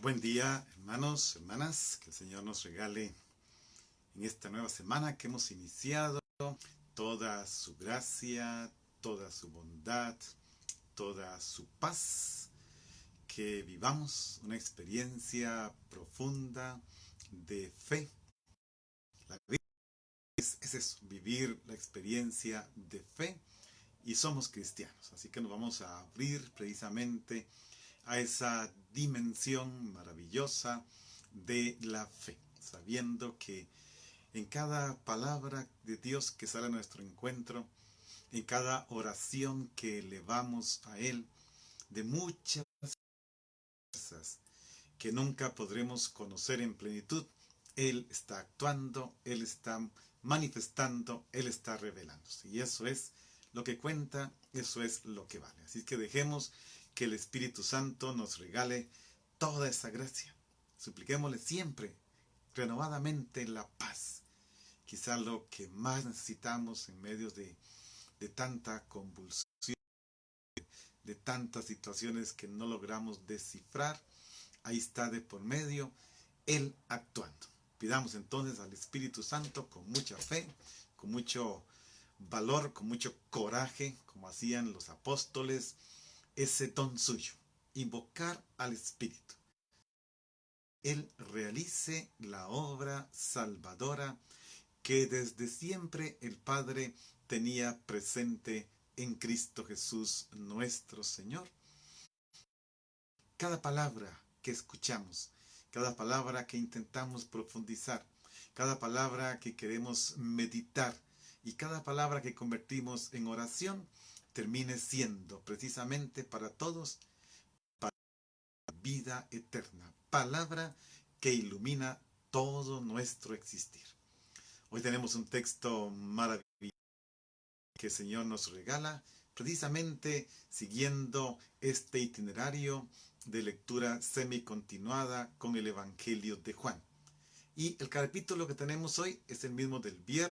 Buen día, hermanos, hermanas, que el Señor nos regale en esta nueva semana que hemos iniciado toda su gracia, toda su bondad, toda su paz, que vivamos una experiencia profunda de fe. La vida es eso, vivir la experiencia de fe y somos cristianos, así que nos vamos a abrir precisamente a esa dimensión maravillosa de la fe, sabiendo que en cada palabra de Dios que sale a nuestro encuentro, en cada oración que elevamos a Él, de muchas cosas que nunca podremos conocer en plenitud, Él está actuando, Él está manifestando, Él está revelándose. Y eso es lo que cuenta, eso es lo que vale. Así que dejemos que el Espíritu Santo nos regale toda esa gracia. Supliquémosle siempre, renovadamente, la paz. Quizá lo que más necesitamos en medio de tanta convulsión, de tantas situaciones que no logramos descifrar. Ahí está de por medio Él actuando. Pidamos entonces al Espíritu Santo con mucha fe, con mucho valor, con mucho coraje, como hacían los apóstoles, ese don suyo, invocar al Espíritu. Él realice la obra salvadora que desde siempre el Padre tenía presente en Cristo Jesús nuestro Señor. Cada palabra que escuchamos, cada palabra que intentamos profundizar, cada palabra que queremos meditar y cada palabra que convertimos en oración, termine siendo precisamente para todos para vida eterna, palabra que ilumina todo nuestro existir. Hoy tenemos un texto maravilloso que el Señor nos regala, precisamente siguiendo este itinerario de lectura semicontinuada con el Evangelio de Juan. Y el capítulo que tenemos hoy es el mismo del viernes,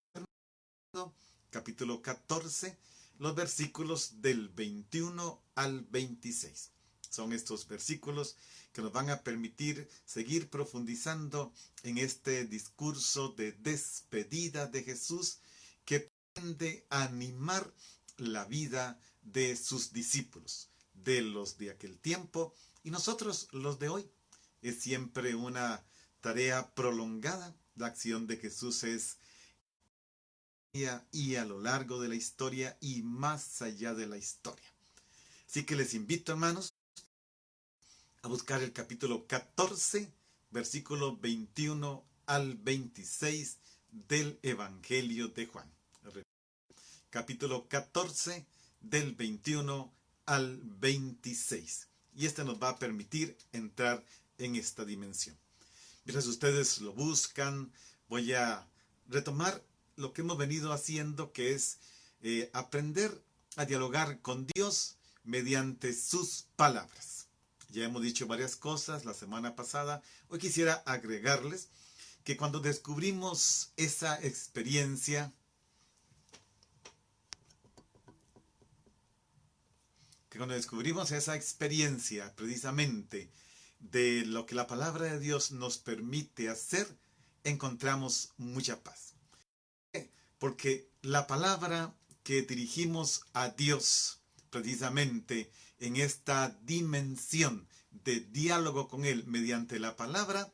capítulo 14, los versículos del 21 al 26. Son estos versículos que nos van a permitir seguir profundizando en este discurso de despedida de Jesús que pretende animar la vida de sus discípulos, de los de aquel tiempo y nosotros los de hoy. Es siempre una tarea prolongada. La acción de Jesús es y a lo largo de la historia y más allá de la historia. Así que les invito, hermanos, a buscar el capítulo 14, versículo 21 al 26 del Evangelio de Juan. Capítulo 14, del 21 al 26. Y este nos va a permitir entrar en esta dimensión. Mientras ustedes lo buscan, voy a retomar lo que hemos venido haciendo, que es aprender a dialogar con Dios mediante sus palabras. Ya hemos dicho varias cosas la semana pasada. Hoy quisiera agregarles que cuando descubrimos esa experiencia, precisamente de lo que la palabra de Dios nos permite hacer, encontramos mucha paz. Porque la palabra que dirigimos a Dios, precisamente en esta dimensión de diálogo con Él mediante la palabra,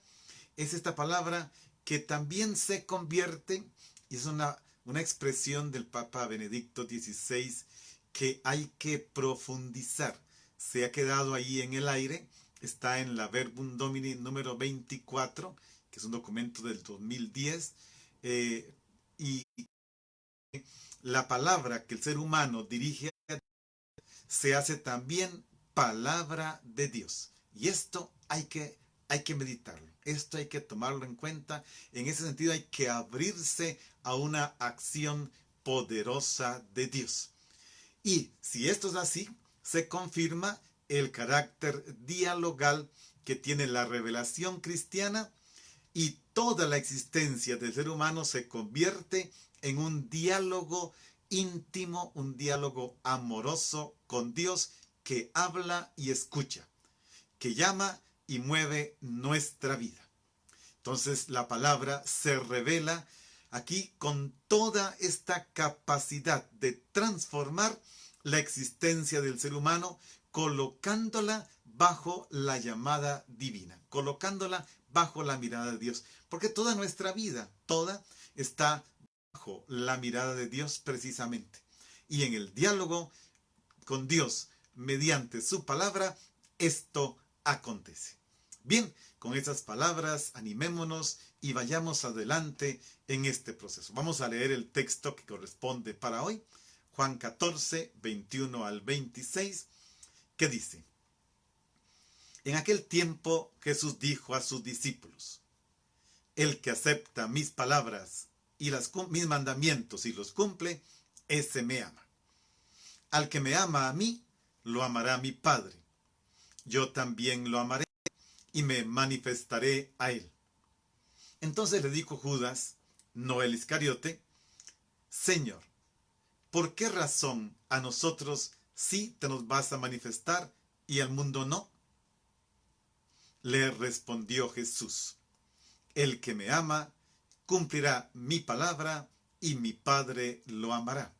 es esta palabra que también se convierte, y es una expresión del Papa Benedicto XVI, que hay que profundizar. Se ha quedado ahí en el aire, está en la Verbum Domini número 24, que es un documento del 2010, y la palabra que el ser humano dirige se hace también palabra de Dios. Y esto hay que meditarlo. Esto hay que tomarlo en cuenta. En ese sentido hay que abrirse a una acción poderosa de Dios. Y si esto es así, se confirma el carácter dialogal que tiene la revelación cristiana y toda la existencia del ser humano se convierte en un diálogo íntimo, un diálogo amoroso con Dios que habla y escucha, que llama y mueve nuestra vida. Entonces la palabra se revela aquí con toda esta capacidad de transformar la existencia del ser humano, colocándola bajo la llamada divina, colocándola bajo la mirada de Dios. Porque toda nuestra vida, toda, está bajo la mirada de Dios precisamente. Y en el diálogo con Dios, mediante su palabra, esto acontece. Bien, con esas palabras animémonos y vayamos adelante en este proceso. Vamos a leer el texto que corresponde para hoy, Juan 14, 21 al 26, que dice: En aquel tiempo Jesús dijo a sus discípulos: El que acepta mis palabras y mis mandamientos y los cumple, ese me ama. Al que me ama a mí, lo amará mi Padre. Yo también lo amaré y me manifestaré a él. Entonces le dijo Judas, no el Iscariote: Señor, ¿por qué razón a nosotros sí te nos vas a manifestar y al mundo no? Le respondió Jesús: El que me ama cumplirá mi palabra y mi Padre lo amará.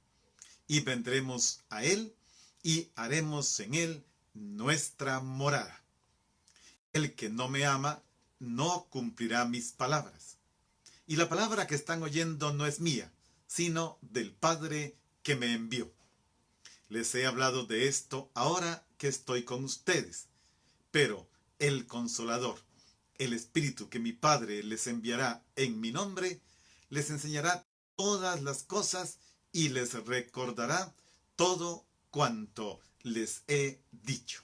Y vendremos a él y haremos en él nuestra morada. El que no me ama no cumplirá mis palabras. Y la palabra que están oyendo no es mía, sino del Padre que me envió. Les he hablado de esto ahora que estoy con ustedes. Pero el Consolador, el Espíritu que mi Padre les enviará en mi nombre, les enseñará todas las cosas y les recordará todo cuanto les he dicho.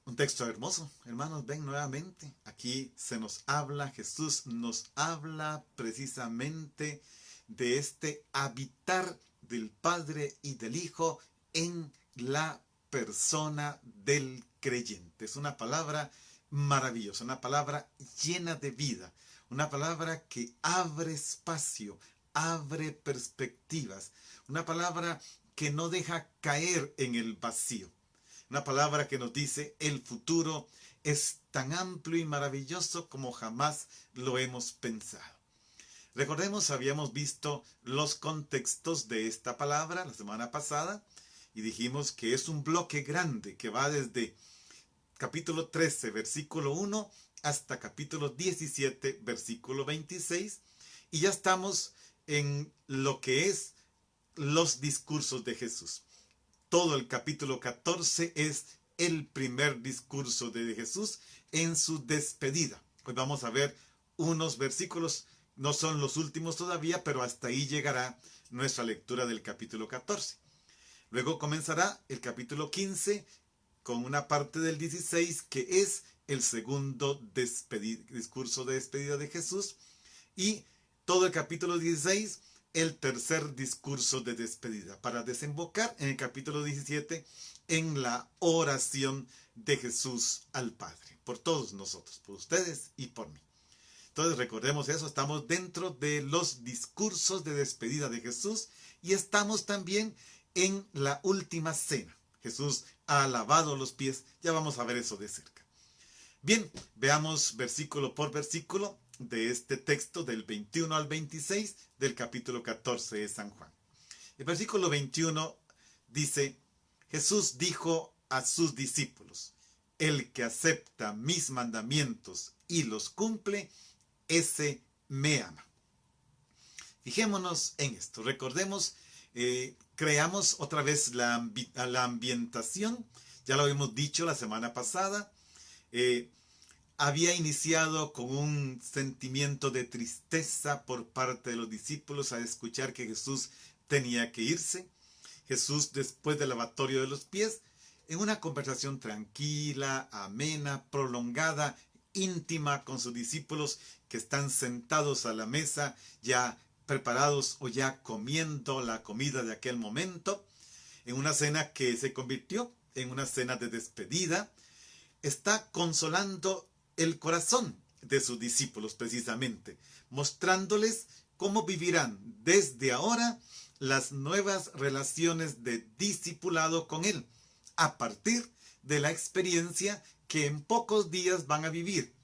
Un texto hermoso, hermanos, ven nuevamente. Aquí se nos habla, Jesús nos habla precisamente de este habitar del Padre y del Hijo en la persona del creyente. Es una palabra maravillosa, una palabra llena de vida, una palabra que abre espacio, abre perspectivas, una palabra que no deja caer en el vacío. Una palabra que nos dice: el futuro es tan amplio y maravilloso como jamás lo hemos pensado. Recordemos, habíamos visto los contextos de esta palabra la semana pasada y dijimos que es un bloque grande que va desde capítulo 13, versículo 1 hasta capítulo 17, versículo 26, y ya estamos en lo que es los discursos de Jesús. Todo el capítulo 14 es el primer discurso de Jesús en su despedida. Hoy vamos a ver unos versículos, no son los últimos todavía, pero hasta ahí llegará nuestra lectura del capítulo 14. Luego comenzará el capítulo 15 con una parte del 16 que es el segundo discurso de despedida de Jesús, y todo el capítulo 16 el tercer discurso de despedida, para desembocar en el capítulo 17 en la oración de Jesús al Padre, por todos nosotros, por ustedes y por mí. Entonces recordemos eso, estamos dentro de los discursos de despedida de Jesús y estamos también en la última cena. Jesús ha lavado los pies, ya vamos a ver eso de cerca. Bien, veamos versículo por versículo de este texto del 21 al 26 del capítulo 14 de San Juan. El versículo 21 dice: Jesús dijo a sus discípulos: El que acepta mis mandamientos y los cumple, ese me ama. Fijémonos en esto, recordemos, creamos otra vez la ambientación, ya lo habíamos dicho la semana pasada. Había iniciado con un sentimiento de tristeza por parte de los discípulos al escuchar que Jesús tenía que irse. Jesús, después del lavatorio de los pies, en una conversación tranquila, amena, prolongada, íntima con sus discípulos que están sentados a la mesa, ya preparados o ya comiendo la comida de aquel momento, en una cena que se convirtió en una cena de despedida, está consolando el corazón de sus discípulos precisamente, mostrándoles cómo vivirán desde ahora las nuevas relaciones de discipulado con Él, a partir de la experiencia que en pocos días van a vivir.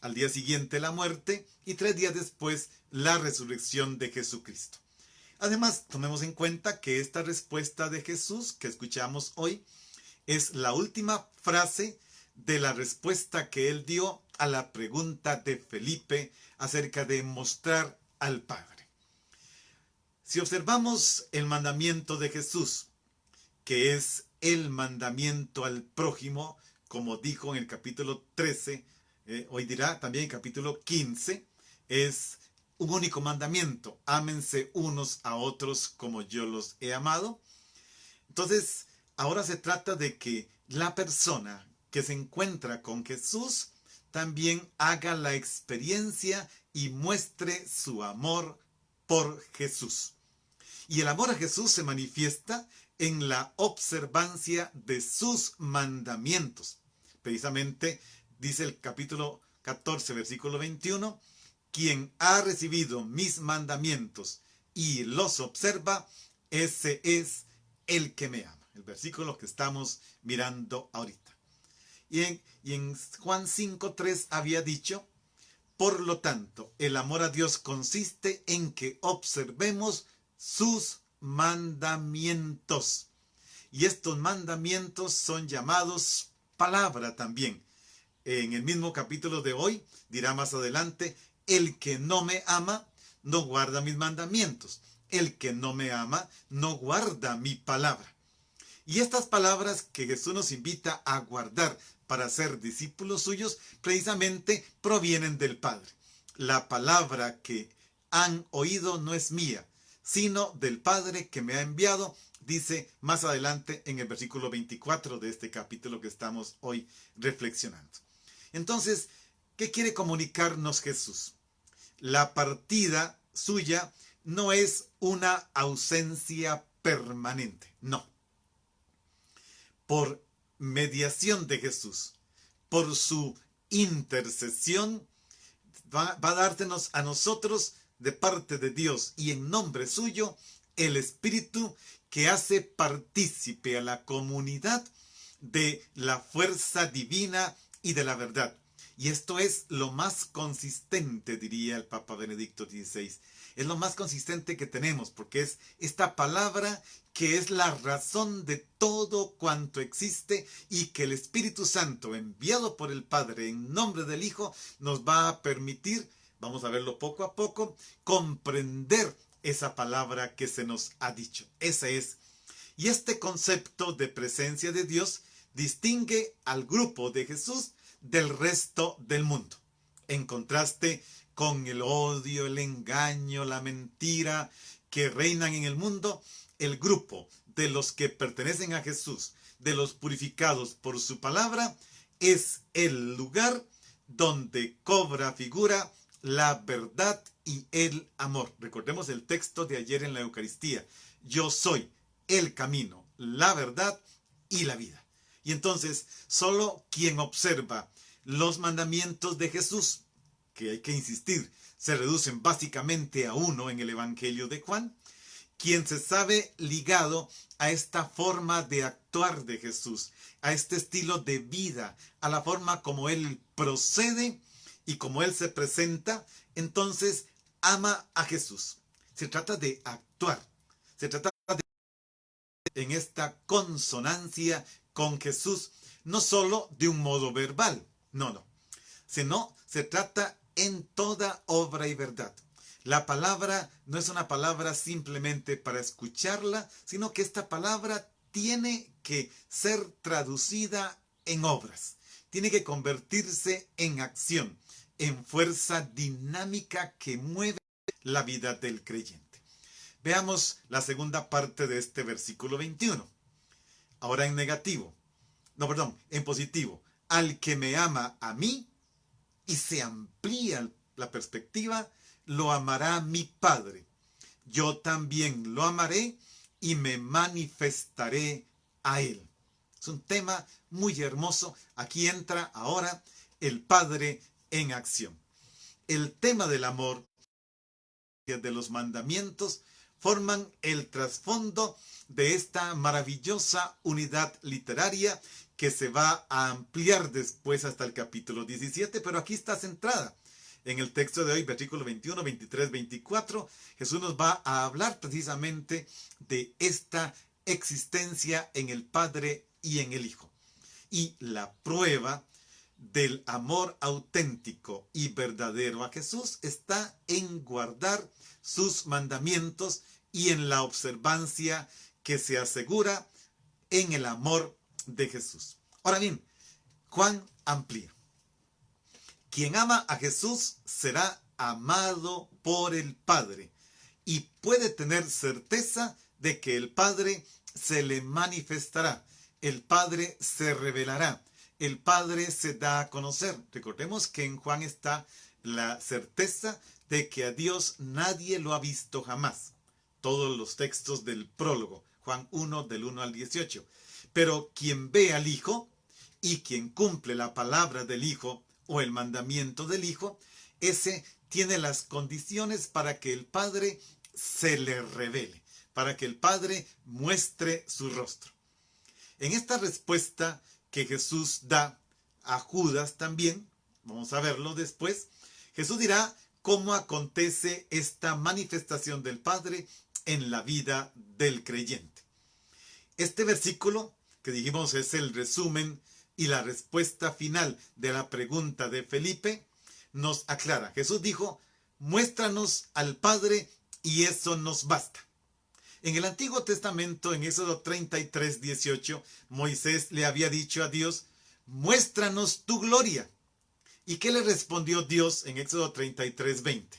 Al día siguiente la muerte y 3 días después la resurrección de Jesucristo. Además, tomemos en cuenta que esta respuesta de Jesús que escuchamos hoy es la última frase de la respuesta que él dio a la pregunta de Felipe acerca de mostrar al Padre. Si observamos el mandamiento de Jesús, que es el mandamiento al prójimo, como dijo en el capítulo 13, hoy dirá también en el capítulo 15, es un único mandamiento: ámense unos a otros como yo los he amado. Entonces, ahora se trata de que la persona que se encuentra con Jesús también haga la experiencia y muestre su amor por Jesús. Y el amor a Jesús se manifiesta en la observancia de sus mandamientos. Precisamente dice el capítulo 14, versículo 21, quien ha recibido mis mandamientos y los observa, ese es el que me ama. El versículo que estamos mirando ahorita. Y en Juan 5:3 había dicho, por lo tanto, el amor a Dios consiste en que observemos sus mandamientos. Y estos mandamientos son llamados palabra también. En el mismo capítulo de hoy dirá más adelante, el que no me ama no guarda mis mandamientos. El que no me ama no guarda mi palabra. Y estas palabras que Jesús nos invita a guardar para ser discípulos suyos, precisamente provienen del Padre. La palabra que han oído no es mía, sino del Padre que me ha enviado, dice más adelante en el versículo 24 de este capítulo que estamos hoy reflexionando. Entonces, ¿qué quiere comunicarnos Jesús? La partida suya no es una ausencia permanente, no. Por mediación de Jesús, por su intercesión, va a dársenos a nosotros de parte de Dios y en nombre suyo el Espíritu que hace partícipe a la comunidad de la fuerza divina y de la verdad. Y esto es lo más consistente, diría el Papa Benedicto XVI. Es lo más consistente que tenemos, porque es esta palabra que es la razón de todo cuanto existe y que el Espíritu Santo, enviado por el Padre en nombre del Hijo, nos va a permitir, vamos a verlo poco a poco, comprender esa palabra que se nos ha dicho. Esa es. Y este concepto de presencia de Dios distingue al grupo de Jesús del resto del mundo. En contraste con el odio, el engaño, la mentira que reinan en el mundo, el grupo de los que pertenecen a Jesús, de los purificados por su palabra, es el lugar donde cobra figura la verdad y el amor. Recordemos el texto de ayer en la Eucaristía. Yo soy el camino, la verdad y la vida. Y entonces, solo quien observa los mandamientos de Jesús, que hay que insistir, se reducen básicamente a uno en el Evangelio de Juan, quien se sabe ligado a esta forma de actuar de Jesús, a este estilo de vida, a la forma como Él procede y como Él se presenta, entonces ama a Jesús. Se trata de actuar, se trata de en esta consonancia con Jesús, no solo de un modo verbal, no, sino se trata en toda obra y verdad. La palabra no es una palabra simplemente para escucharla, sino que esta palabra tiene que ser traducida en obras, tiene que convertirse en acción, en fuerza dinámica que mueve la vida del creyente. Veamos la segunda parte de este versículo 21. Ahora en negativo. En positivo. Al que me ama a mí, y se amplía la perspectiva, lo amará mi Padre. Yo también lo amaré y me manifestaré a él. Es un tema muy hermoso. Aquí entra ahora el Padre en acción. El tema del amor, de los mandamientos, forman el trasfondo de esta maravillosa unidad literaria que se va a ampliar después hasta el capítulo 17, pero aquí está centrada. En el texto de hoy, versículos 21, 23, 24, Jesús nos va a hablar precisamente de esta existencia en el Padre y en el Hijo. Y la prueba del amor auténtico y verdadero a Jesús está en guardar sus mandamientos y en la observancia que se asegura en el amor de Jesús. Ahora bien, Juan amplía. Quien ama a Jesús será amado por el Padre y puede tener certeza de que el Padre se le manifestará, el Padre se revelará, el Padre se da a conocer. Recordemos que en Juan está la certeza de que a Dios nadie lo ha visto jamás. Todos los textos del prólogo, Juan 1, del 1 al 18. Pero quien ve al Hijo y quien cumple la palabra del Hijo o el mandamiento del Hijo, ese tiene las condiciones para que el Padre se le revele, para que el Padre muestre su rostro. En esta respuesta que Jesús da a Judas también, vamos a verlo después, Jesús dirá cómo acontece esta manifestación del Padre en la vida del creyente. Este versículo que dijimos es el resumen y la respuesta final de la pregunta de Felipe nos aclara. Jesús dijo, muéstranos al Padre y eso nos basta. En el Antiguo Testamento, en Éxodo 33, 18, Moisés le había dicho a Dios, muéstranos tu gloria. ¿Y qué le respondió Dios en Éxodo 33, 20?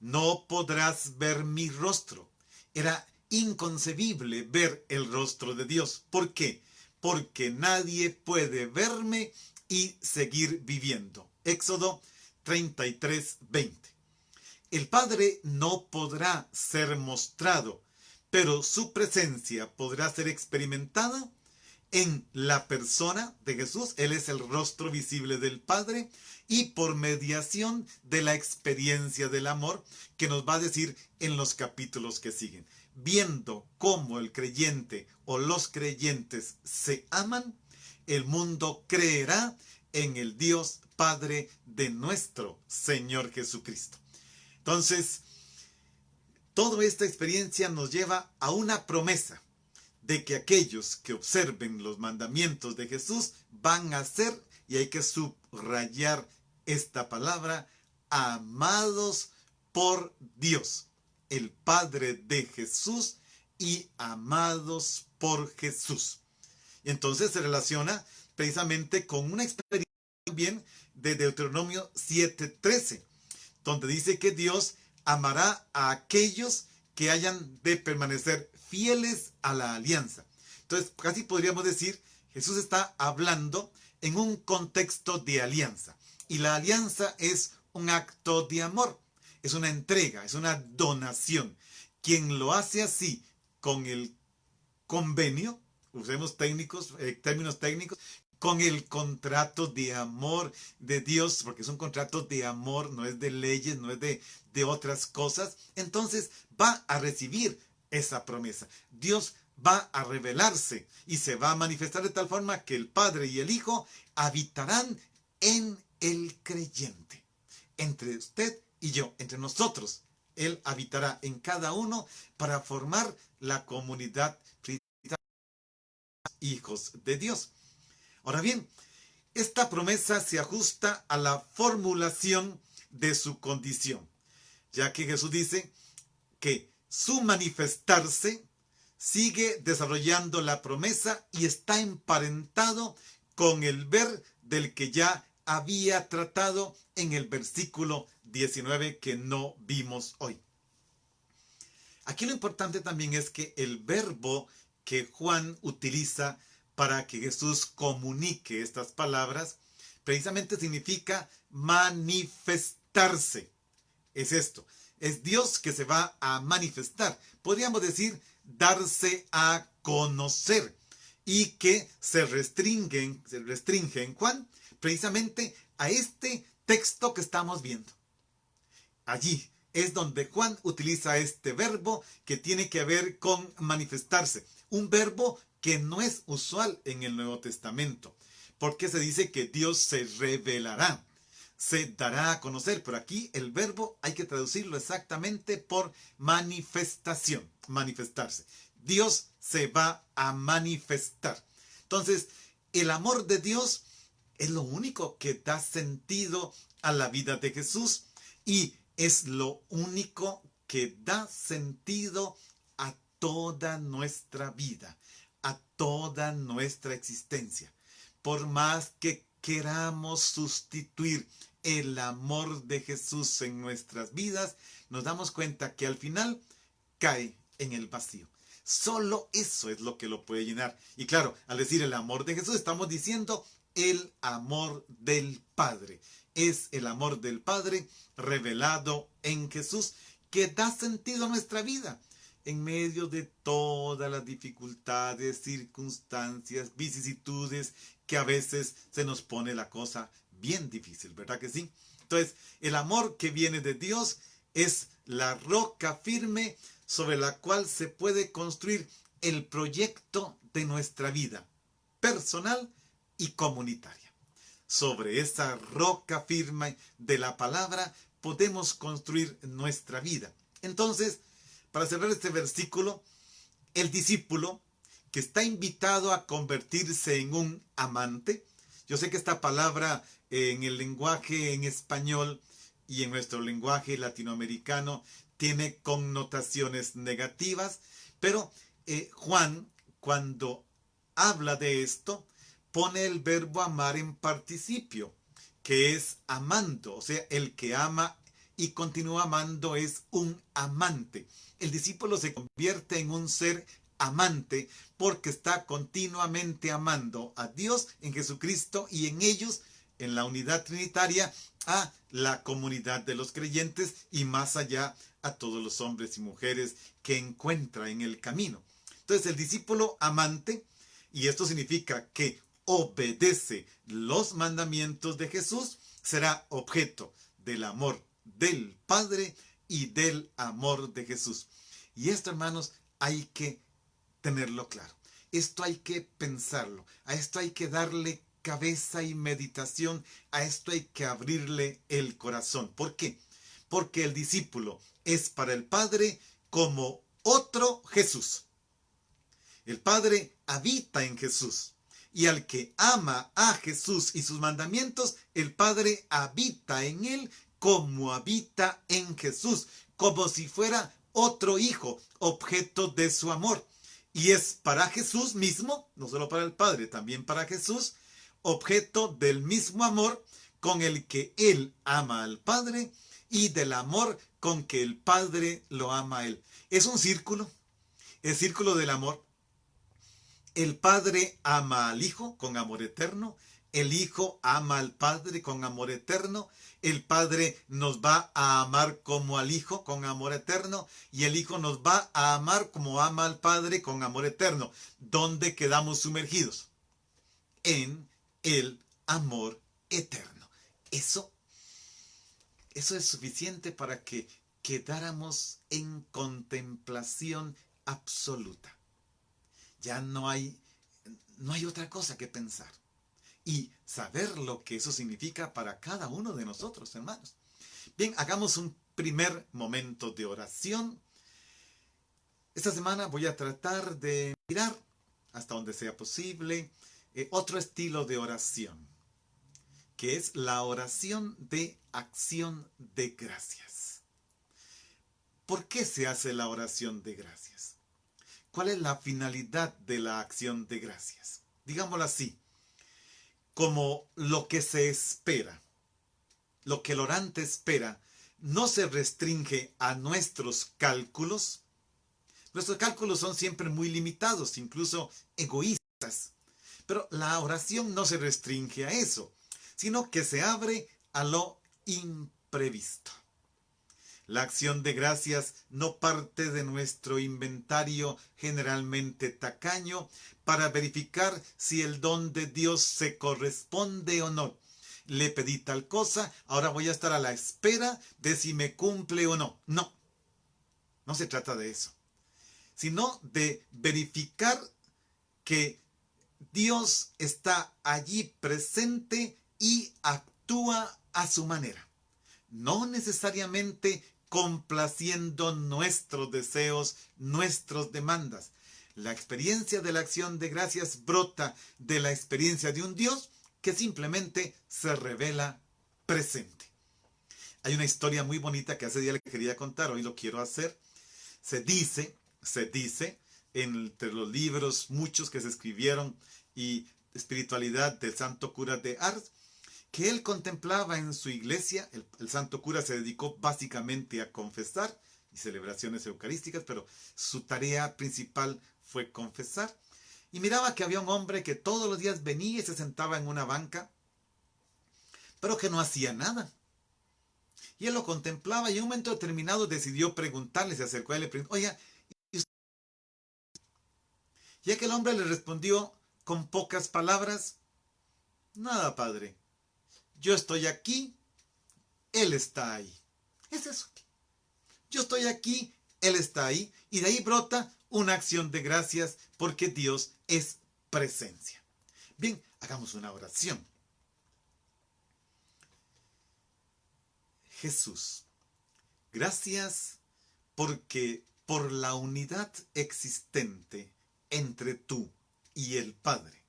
No podrás ver mi rostro. Era inconcebible ver el rostro de Dios. ¿Por qué? Porque nadie puede verme y seguir viviendo. Éxodo 33, 20. El Padre no podrá ser mostrado, pero su presencia podrá ser experimentada en la persona de Jesús. Él es el rostro visible del Padre y por mediación de la experiencia del amor que nos va a decir en los capítulos que siguen. Viendo cómo el creyente o los creyentes se aman, el mundo creerá en el Dios Padre de nuestro Señor Jesucristo. Entonces, toda esta experiencia nos lleva a una promesa de que aquellos que observen los mandamientos de Jesús van a ser, y hay que subrayar esta palabra, amados por Dios, el Padre de Jesús, y amados por Jesús. Y entonces se relaciona precisamente con una experiencia también de Deuteronomio 7:13, donde dice que Dios amará a aquellos que hayan de permanecer fieles a la alianza. Entonces, casi podríamos decir, Jesús está hablando en un contexto de alianza. Y la alianza es un acto de amor, es una entrega, es una donación. Quien lo hace así con el convenio, usemos términos técnicos, con el contrato de amor de Dios, porque es un contrato de amor, no es de leyes, no es de otras cosas, entonces va a recibir esa promesa. Dios va a revelarse y se va a manifestar de tal forma que el Padre y el Hijo habitarán en el creyente. Entre usted y yo, entre nosotros, Él habitará en cada uno para formar la comunidad hijos de Dios. Ahora bien, esta promesa se ajusta a la formulación de su condición, ya que Jesús dice que su manifestarse sigue desarrollando la promesa y está emparentado con el ver del que ya había tratado en el versículo 19 que no vimos hoy. Aquí lo importante también es que el verbo que Juan utiliza para que Jesús comunique estas palabras, precisamente significa manifestarse. Es esto, es Dios que se va a manifestar. Podríamos decir, darse a conocer. Y que se restringe en Juan precisamente a este texto que estamos viendo. Allí es donde Juan utiliza este verbo que tiene que ver con manifestarse. Un verbo que no es usual en el Nuevo Testamento, porque se dice que Dios se revelará, se dará a conocer, pero aquí el verbo hay que traducirlo exactamente por manifestación, manifestarse. Dios se va a manifestar. Entonces, el amor de Dios es lo único que da sentido a la vida de Jesús y es lo único que da sentido a toda nuestra vida, a toda nuestra existencia. Por más que queramos sustituir el amor de Jesús en nuestras vidas, nos damos cuenta que al final cae en el vacío. Solo eso es lo que lo puede llenar. Y claro, al decir el amor de Jesús, estamos diciendo el amor del Padre. Es el amor del Padre revelado en Jesús que da sentido a nuestra vida. En medio de todas las dificultades, circunstancias, vicisitudes, que a veces se nos pone la cosa bien difícil, ¿verdad que sí? Entonces, el amor que viene de Dios es la roca firme sobre la cual se puede construir el proyecto de nuestra vida personal y comunitaria. Sobre esa roca firme de la palabra podemos construir nuestra vida. Entonces, para cerrar este versículo, el discípulo que está invitado a convertirse en un amante. Yo sé que esta palabra en el lenguaje en español y en nuestro lenguaje latinoamericano tiene connotaciones negativas, pero Juan, cuando habla de esto, pone el verbo amar en participio, que es amando, o sea, el que ama y continúa amando es un amante. El discípulo se convierte en un ser amante porque está continuamente amando a Dios en Jesucristo y en ellos, en la unidad trinitaria, a la comunidad de los creyentes y más allá a todos los hombres y mujeres que encuentra en el camino. Entonces el discípulo amante, y esto significa que obedece los mandamientos de Jesús, será objeto del amor del Padre y del amor de Jesús. Y esto, hermanos, hay que tenerlo claro. Esto hay que pensarlo. A esto hay que darle cabeza y meditación. A esto hay que abrirle el corazón. ¿Por qué? Porque el discípulo es para el Padre como otro Jesús. El Padre habita en Jesús. Y al que ama a Jesús y sus mandamientos, el Padre habita en él como habita en Jesús, como si fuera otro hijo, objeto de su amor. Y es para Jesús mismo, no solo para el Padre, también para Jesús, objeto del mismo amor con el que él ama al Padre y del amor con que el Padre lo ama a él. Es un círculo, el círculo del amor. El Padre ama al Hijo con amor eterno, el Hijo ama al Padre con amor eterno, el Padre nos va a amar como al Hijo con amor eterno y el Hijo nos va a amar como ama al Padre con amor eterno. ¿Dónde quedamos sumergidos? En el amor eterno. Eso es suficiente para que quedáramos en contemplación absoluta. Ya no hay otra cosa que pensar. Y saber lo que eso significa para cada uno de nosotros, hermanos. Bien, hagamos un primer momento de oración. Esta semana voy a tratar de mirar, hasta donde sea posible, otro estilo de oración, que es la oración de acción de gracias. ¿Por qué se hace la oración de gracias? ¿Cuál es la finalidad de la acción de gracias? Digámoslo así, como lo que se espera, lo que el orante espera, no se restringe a nuestros cálculos. Nuestros cálculos son siempre muy limitados, incluso egoístas. Pero la oración no se restringe a eso, sino que se abre a lo imprevisto. La acción de gracias no parte de nuestro inventario generalmente tacaño para verificar si el don de Dios se corresponde o no. Le pedí tal cosa, ahora voy a estar a la espera de si me cumple o no. No, no se trata de eso, sino de verificar que Dios está allí presente y actúa a su manera. No necesariamente complaciendo nuestros deseos, nuestras demandas. La experiencia de la acción de gracias brota de la experiencia de un Dios que simplemente se revela presente. Hay una historia muy bonita que hace día le quería contar, hoy lo quiero hacer. Se dice, entre los libros muchos que se escribieron y espiritualidad del santo cura de Ars, que él contemplaba en su iglesia. El santo cura se dedicó básicamente a confesar y celebraciones eucarísticas, pero su tarea principal fue confesar. Y miraba que había un hombre que todos los días venía y se sentaba en una banca, pero que no hacía nada. Y él lo contemplaba y en un momento determinado decidió preguntarle, se acercó a él y le preguntó, oiga, y aquel hombre le respondió con pocas palabras, nada, padre, yo estoy aquí, él está ahí. Es eso. Yo estoy aquí, él está ahí, y de ahí brota una acción de gracias porque Dios es presencia. Bien, hagamos una oración. Jesús, gracias porque por la unidad existente entre tú y el Padre,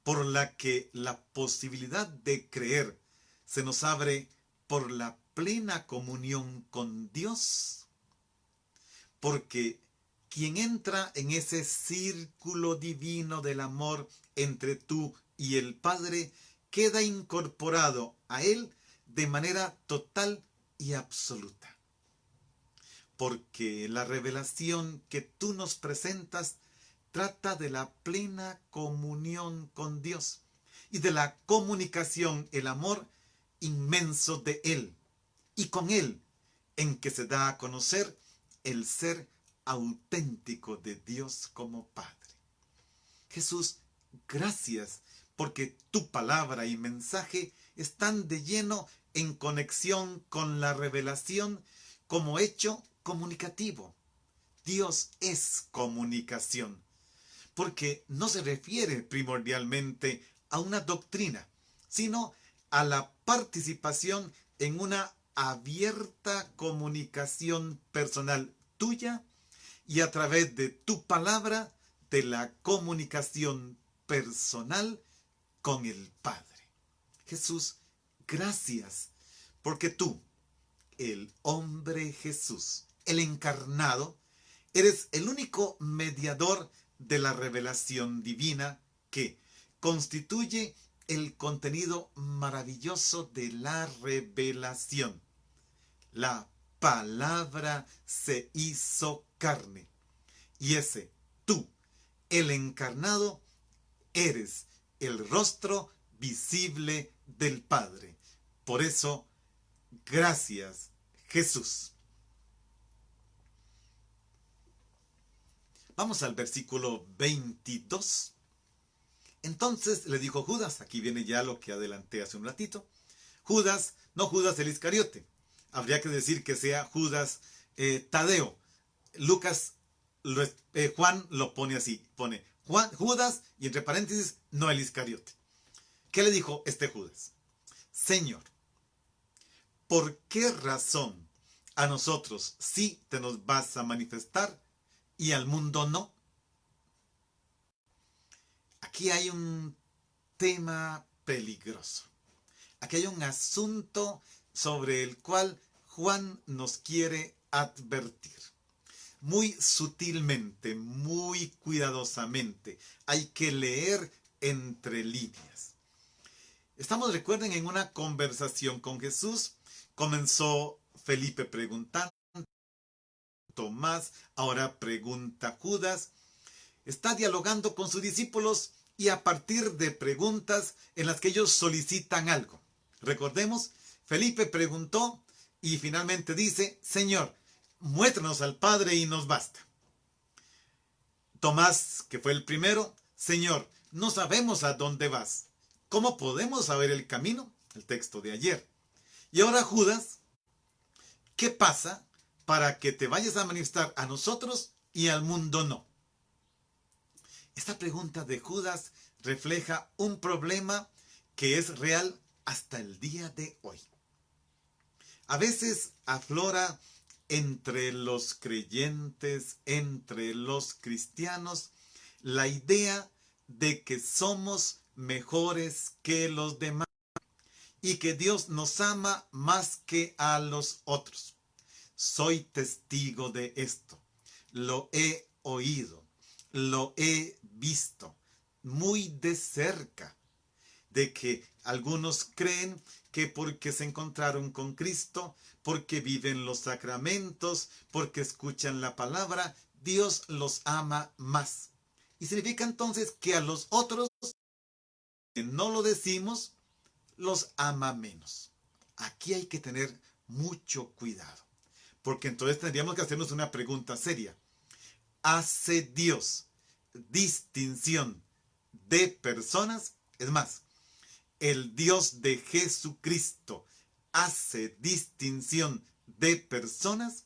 por la que la posibilidad de creer se nos abre por la plena comunión con Dios, porque quien entra en ese círculo divino del amor entre tú y el Padre queda incorporado a Él de manera total y absoluta. Porque la revelación que tú nos presentas trata de la plena comunión con Dios y de la comunicación, el amor inmenso de Él y con Él, en que se da a conocer el ser auténtico de Dios como Padre. Jesús, gracias porque tu palabra y mensaje están de lleno en conexión con la revelación como hecho comunicativo. Dios es comunicación, porque no se refiere primordialmente a una doctrina, sino a la participación en una abierta comunicación personal tuya y a través de tu palabra de la comunicación personal con el Padre. Jesús, gracias, porque tú, el hombre Jesús, el encarnado, eres el único mediador de la revelación divina que constituye el contenido maravilloso de la revelación. La palabra se hizo carne. Y ese, tú, el encarnado, eres el rostro visible del Padre. Por eso, gracias, Jesús. Vamos al versículo 22. Entonces le dijo Judas, aquí viene ya lo que adelanté hace un ratito, Judas, no Judas el Iscariote, habría que decir que sea Judas Tadeo. Juan lo pone así, pone Judas y entre paréntesis, no el Iscariote. ¿Qué le dijo este Judas? Señor, ¿por qué razón a nosotros sí te nos vas a manifestar y al mundo no? Aquí hay un tema peligroso. Aquí hay un asunto sobre el cual Juan nos quiere advertir. Muy sutilmente, muy cuidadosamente. Hay que leer entre líneas. Estamos, recuerden, en una conversación con Jesús. Comenzó Felipe preguntando, Tomás, ahora pregunta Judas. Está dialogando con sus discípulos y a partir de preguntas en las que ellos solicitan algo. Recordemos, Felipe preguntó y finalmente dice, Señor, muéstranos al Padre y nos basta. Tomás, que fue el primero, Señor, no sabemos a dónde vas. ¿Cómo podemos saber el camino? El texto de ayer. Y ahora Judas, ¿qué pasa para que te vayas a manifestar a nosotros y al mundo no? Esta pregunta de Judas refleja un problema que es real hasta el día de hoy. A veces aflora entre los creyentes, entre los cristianos, la idea de que somos mejores que los demás y que Dios nos ama más que a los otros. Soy testigo de esto. Lo he oído, lo he visto muy de cerca, de que algunos creen que porque se encontraron con Cristo, porque viven los sacramentos, porque escuchan la palabra, Dios los ama más. Y significa entonces que a los otros, que no lo decimos, los ama menos. Aquí hay que tener mucho cuidado, porque entonces tendríamos que hacernos una pregunta seria. ¿Hace Dios distinción de personas? Es más, el Dios de Jesucristo hace distinción de personas.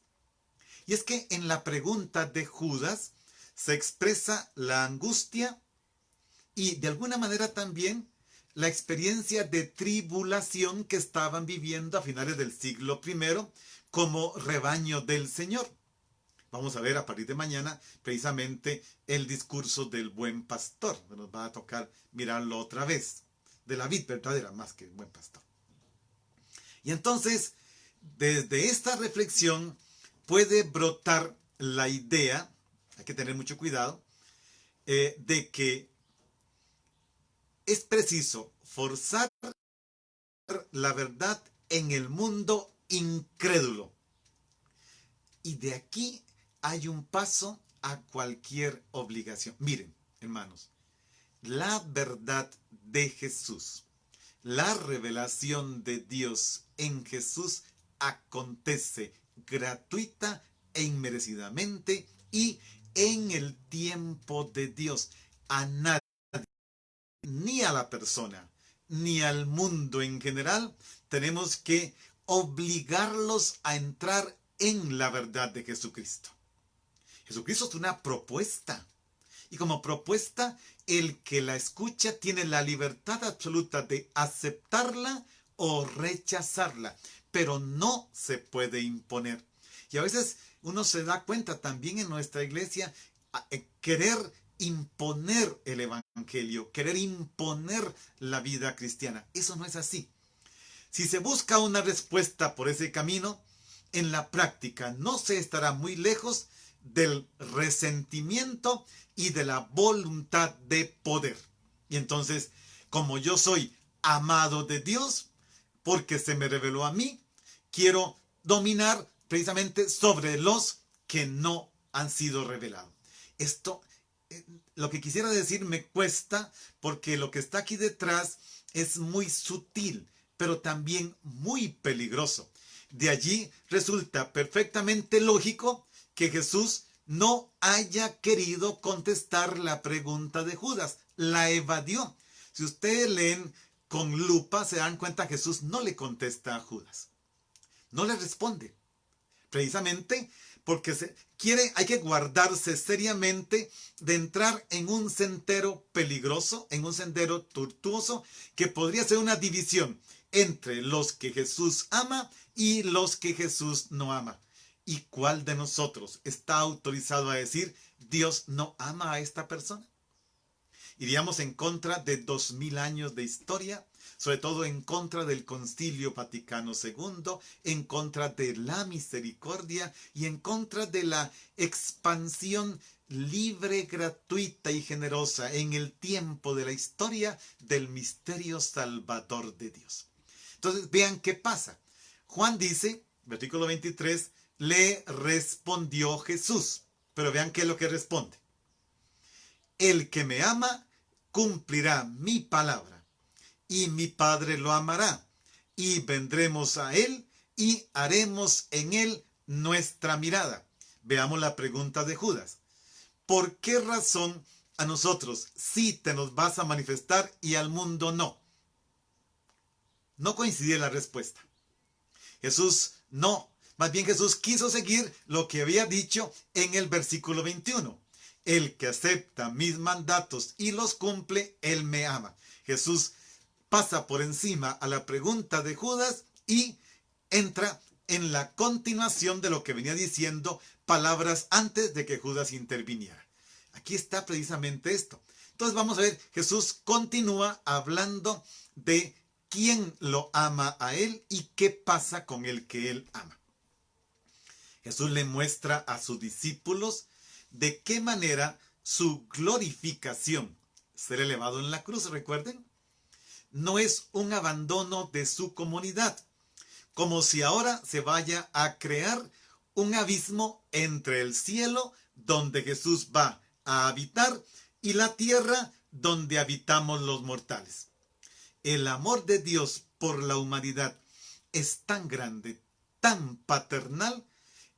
Y es que en la pregunta de Judas se expresa la angustia y de alguna manera también la experiencia de tribulación que estaban viviendo a finales del siglo I como rebaño del Señor. Vamos a ver a partir de mañana precisamente el discurso del buen pastor. Nos va a tocar mirarlo otra vez. De la vid verdadera más que el buen pastor. Y entonces, desde esta reflexión puede brotar la idea, hay que tener mucho cuidado, de que es preciso forzar la verdad en el mundo incrédulo. Y de aquí hay un paso a cualquier obligación. Miren, hermanos, la verdad de Jesús, la revelación de Dios en Jesús acontece gratuita e inmerecidamente y en el tiempo de Dios. A nadie, ni a la persona, ni al mundo en general, tenemos que obligarlos a entrar en la verdad de Jesucristo. Jesucristo es una propuesta. Y como propuesta, el que la escucha tiene la libertad absoluta de aceptarla o rechazarla, pero no se puede imponer. Y a veces uno se da cuenta también en nuestra iglesia querer imponer el evangelio, querer imponer la vida cristiana. Eso no es así. Si se busca una respuesta por ese camino, en la práctica no se estará muy lejos del resentimiento y de la voluntad de poder. Y entonces, como yo soy amado de Dios, porque se me reveló a mí, quiero dominar precisamente sobre los que no han sido revelados. Esto, lo que quisiera decir me cuesta, porque lo que está aquí detrás es muy sutil, pero también muy peligroso. De allí resulta perfectamente lógico que Jesús no haya querido contestar la pregunta de Judas, la evadió. Si ustedes leen con lupa, se dan cuenta que Jesús no le contesta a Judas, no le responde, precisamente porque hay que guardarse seriamente de entrar en un sendero peligroso, en un sendero tortuoso, que podría ser una división entre los que Jesús ama y los que Jesús no ama. ¿Y cuál de nosotros está autorizado a decir, Dios no ama a esta persona? Iríamos en contra de 2000 años de historia, sobre todo en contra del Concilio Vaticano II, en contra de la misericordia y en contra de la expansión libre, gratuita y generosa en el tiempo de la historia del misterio salvador de Dios. Entonces, vean qué pasa. Juan dice, versículo 23, le respondió Jesús. Pero vean qué es lo que responde. El que me ama cumplirá mi palabra, y mi Padre lo amará, y vendremos a él y haremos en él nuestra mirada. Veamos la pregunta de Judas. ¿Por qué razón a nosotros sí te nos vas a manifestar y al mundo no? No coincide la respuesta. Jesús no. Más bien Jesús quiso seguir lo que había dicho en el versículo 21. El que acepta mis mandatos y los cumple, él me ama. Jesús pasa por encima a la pregunta de Judas y entra en la continuación de lo que venía diciendo palabras antes de que Judas interviniera. Aquí está precisamente esto. Entonces vamos a ver, Jesús continúa hablando de quién lo ama a él y qué pasa con el que él ama. Jesús le muestra a sus discípulos de qué manera su glorificación, ser elevado en la cruz, recuerden, no es un abandono de su comunidad, como si ahora se vaya a crear un abismo entre el cielo, donde Jesús va a habitar, y la tierra, donde habitamos los mortales. El amor de Dios por la humanidad es tan grande, tan paternal,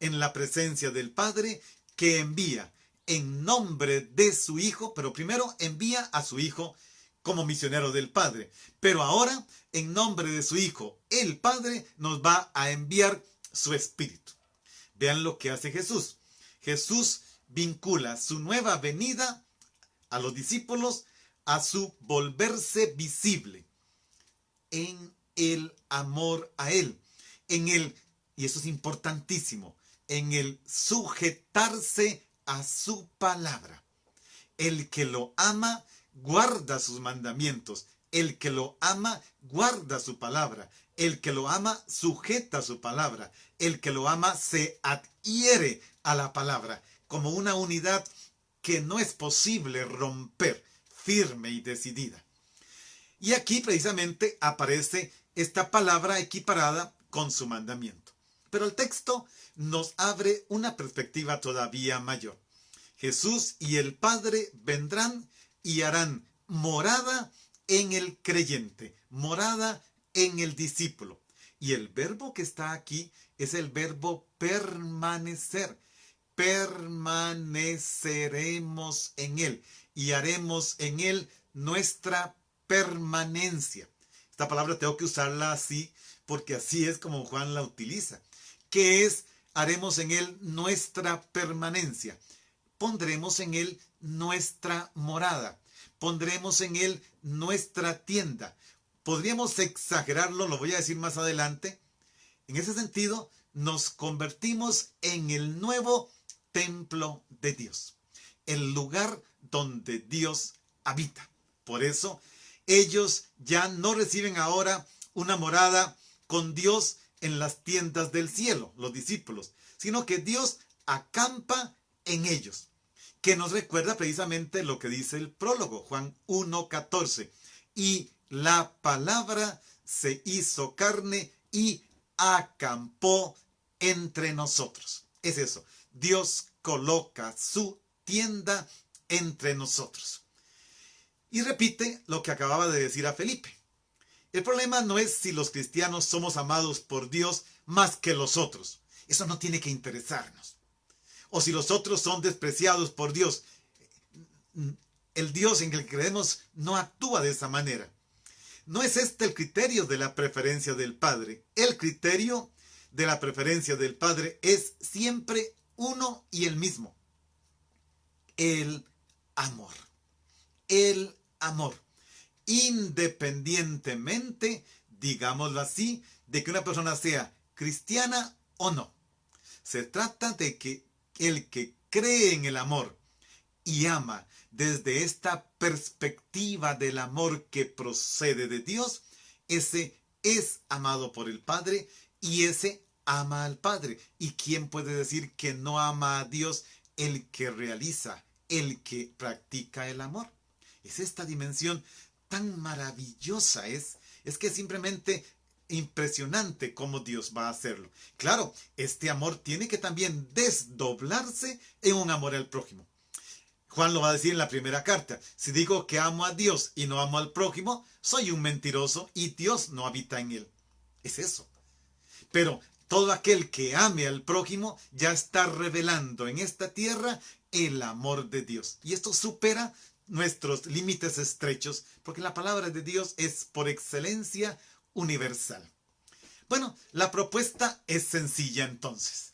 en la presencia del Padre, que envía en nombre de su Hijo, pero primero envía a su Hijo como misionero del Padre, pero ahora en nombre de su Hijo, el Padre nos va a enviar su Espíritu. Vean lo que hace Jesús. Jesús vincula su nueva venida a los discípulos a su volverse visible en el amor a Él, en el, y eso es importantísimo, en el sujetarse a su palabra. El que lo ama guarda sus mandamientos. El que lo ama guarda su palabra. El que lo ama sujeta su palabra. El que lo ama se adhiere a la palabra como una unidad que no es posible romper, firme y decidida. Y aquí precisamente aparece esta palabra equiparada con su mandamiento. Pero el texto nos abre una perspectiva todavía mayor. Jesús y el Padre vendrán y harán morada en el creyente, morada en el discípulo. Y el verbo que está aquí es el verbo permanecer. Permaneceremos en Él y haremos en Él nuestra permanencia. Esta palabra tengo que usarla así porque así es como Juan la utiliza. ¿Qué es? Haremos en Él nuestra permanencia. Pondremos en Él nuestra morada. Pondremos en Él nuestra tienda. Podríamos exagerarlo, lo voy a decir más adelante. En ese sentido, nos convertimos en el nuevo templo de Dios, el lugar donde Dios habita. Por eso, ellos ya no reciben ahora una morada con Dios en las tiendas del cielo, los discípulos, sino que Dios acampa en ellos, que nos recuerda precisamente lo que dice el prólogo, Juan 1:14. Y la palabra se hizo carne y acampó entre nosotros. Es eso, Dios coloca su tienda entre nosotros. Y repite lo que acababa de decir a Felipe. El problema no es si los cristianos somos amados por Dios más que los otros. Eso no tiene que interesarnos. O si los otros son despreciados por Dios. El Dios en el que creemos no actúa de esa manera. No es este el criterio de la preferencia del Padre. El criterio de la preferencia del Padre es siempre uno y el mismo. El amor. El amor. Independientemente, digámoslo así, de que una persona sea cristiana o no. Se trata de que el que cree en el amor y ama desde esta perspectiva del amor que procede de Dios, ese es amado por el Padre y ese ama al Padre. ¿Y quién puede decir que no ama a Dios? El que realiza, el que practica el amor. Es esta dimensión tan maravillosa, es que es simplemente impresionante cómo Dios va a hacerlo. Claro, este amor tiene que también desdoblarse en un amor al prójimo. Juan lo va a decir en la primera carta. Si digo que amo a Dios y no amo al prójimo, soy un mentiroso y Dios no habita en él. Es eso. Pero todo aquel que ame al prójimo ya está revelando en esta tierra el amor de Dios. Y esto supera nuestros límites estrechos, porque la palabra de Dios es por excelencia universal. Bueno, la propuesta es sencilla entonces.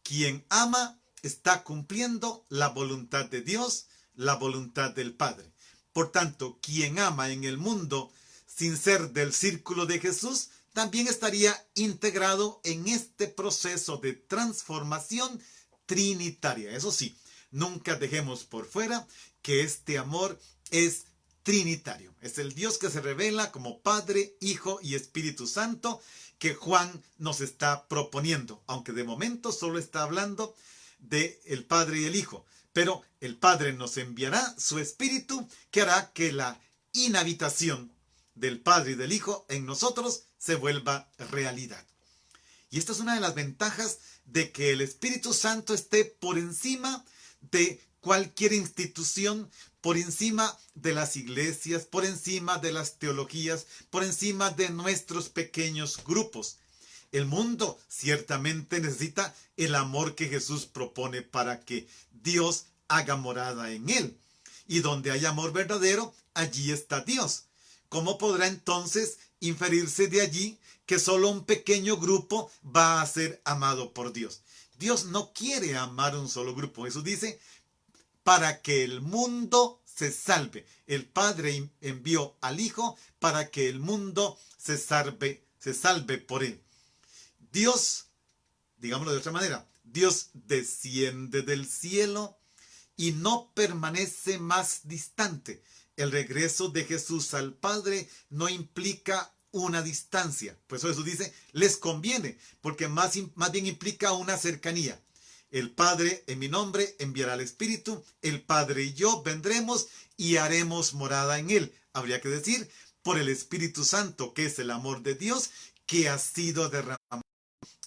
Quien ama está cumpliendo la voluntad de Dios, la voluntad del Padre. Por tanto, quien ama en el mundo sin ser del círculo de Jesús, también estaría integrado en este proceso de transformación trinitaria. Eso sí, nunca dejemos por fuera que este amor es trinitario. Es el Dios que se revela como Padre, Hijo y Espíritu Santo que Juan nos está proponiendo, aunque de momento solo está hablando de el Padre y el Hijo. Pero el Padre nos enviará su Espíritu que hará que la inhabitación del Padre y del Hijo en nosotros se vuelva realidad. Y esta es una de las ventajas de que el Espíritu Santo esté por encima de cualquier institución, por encima de las iglesias, por encima de las teologías, por encima de nuestros pequeños grupos. El mundo ciertamente necesita el amor que Jesús propone para que Dios haga morada en él. Y donde hay amor verdadero, allí está Dios. ¿Cómo podrá entonces inferirse de allí que solo un pequeño grupo va a ser amado por Dios? Dios no quiere amar un solo grupo. Jesús dice, para que el mundo se salve. El Padre envió al Hijo para que el mundo se salve por él. Dios, digámoslo de otra manera, Dios desciende del cielo y no permanece más distante. El regreso de Jesús al Padre no implica una distancia. Por eso Jesús dice, les conviene, porque más bien implica una cercanía. El Padre en mi nombre enviará al Espíritu, el Padre y yo vendremos y haremos morada en él. Habría que decir, por el Espíritu Santo, que es el amor de Dios, que ha sido derramado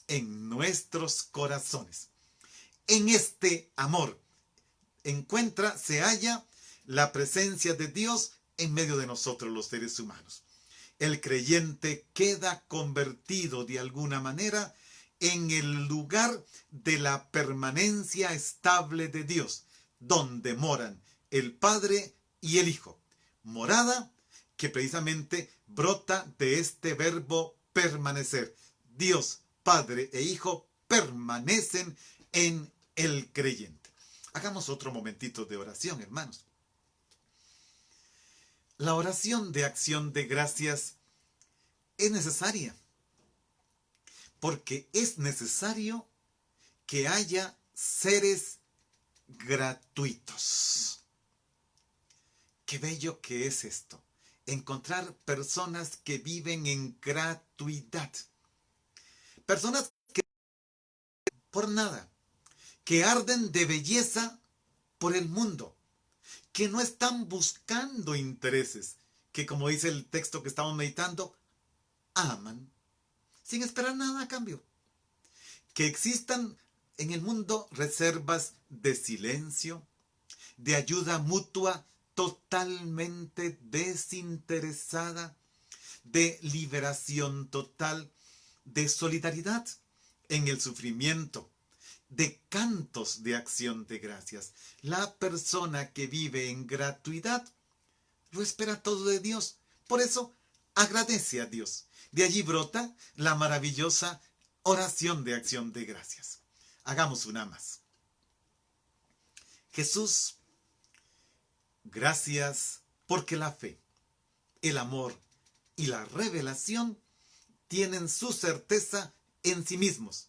en nuestros corazones. En este amor se halla la presencia de Dios en medio de nosotros los seres humanos. El creyente queda convertido de alguna manera en el lugar de la permanencia estable de Dios, donde moran el Padre y el Hijo. Morada que precisamente brota de este verbo permanecer. Dios, Padre e Hijo permanecen en el creyente. Hagamos otro momentito de oración, hermanos. La oración de acción de gracias es necesaria, porque es necesario que haya seres gratuitos. Qué bello que es esto, encontrar personas que viven en gratuidad. Personas que por nada, que arden de belleza por el mundo, que no están buscando intereses, que como dice el texto que estamos meditando, aman sin esperar nada a cambio. Que existan en el mundo reservas de silencio, de ayuda mutua totalmente desinteresada, de liberación total, de solidaridad en el sufrimiento, de cantos de acción de gracias. La persona que vive en gratuidad lo espera todo de Dios. Por eso agradece a Dios. De allí brota la maravillosa oración de acción de gracias. Hagamos una más. Jesús, gracias porque la fe, el amor y la revelación tienen su certeza en sí mismos,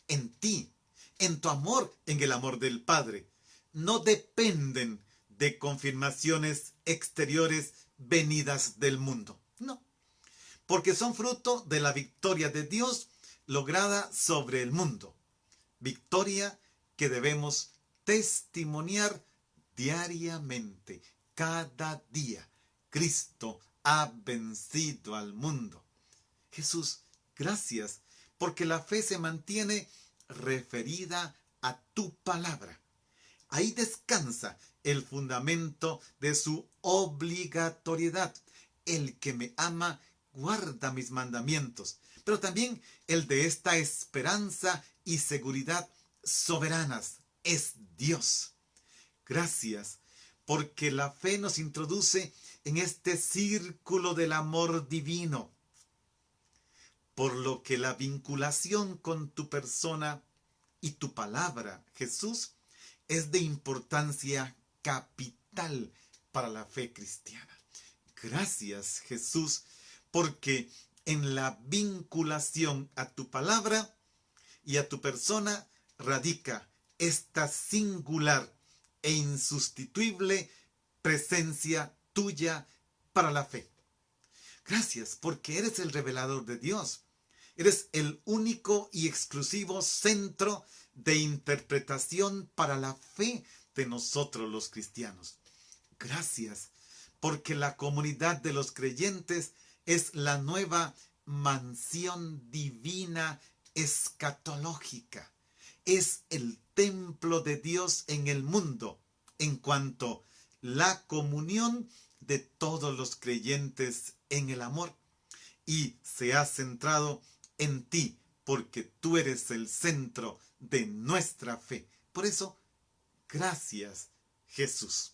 en ti, en tu amor, en el amor del Padre. No dependen de confirmaciones exteriores venidas del mundo. No, porque son fruto de la victoria de Dios lograda sobre el mundo. Victoria que debemos testimoniar diariamente, cada día. Cristo ha vencido al mundo. Jesús, gracias, porque la fe se mantiene referida a tu palabra. Ahí descansa el fundamento de su obligatoriedad. El que me ama guarda mis mandamientos, pero también el de esta esperanza y seguridad soberanas es Dios. Gracias, porque la fe nos introduce en este círculo del amor divino, por lo que la vinculación con tu persona y tu palabra, Jesús, es de importancia capital para la fe cristiana. Gracias, Jesús, porque en la vinculación a tu palabra y a tu persona radica esta singular e insustituible presencia tuya para la fe. Gracias, porque eres el revelador de Dios. Eres el único y exclusivo centro de interpretación para la fe de nosotros los cristianos. Gracias, porque la comunidad de los creyentes es la nueva mansión divina escatológica. Es el templo de Dios en el mundo, en cuanto la comunión de todos los creyentes en el amor. Y se ha centrado en ti, porque tú eres el centro de nuestra fe. Por eso, gracias, Jesús.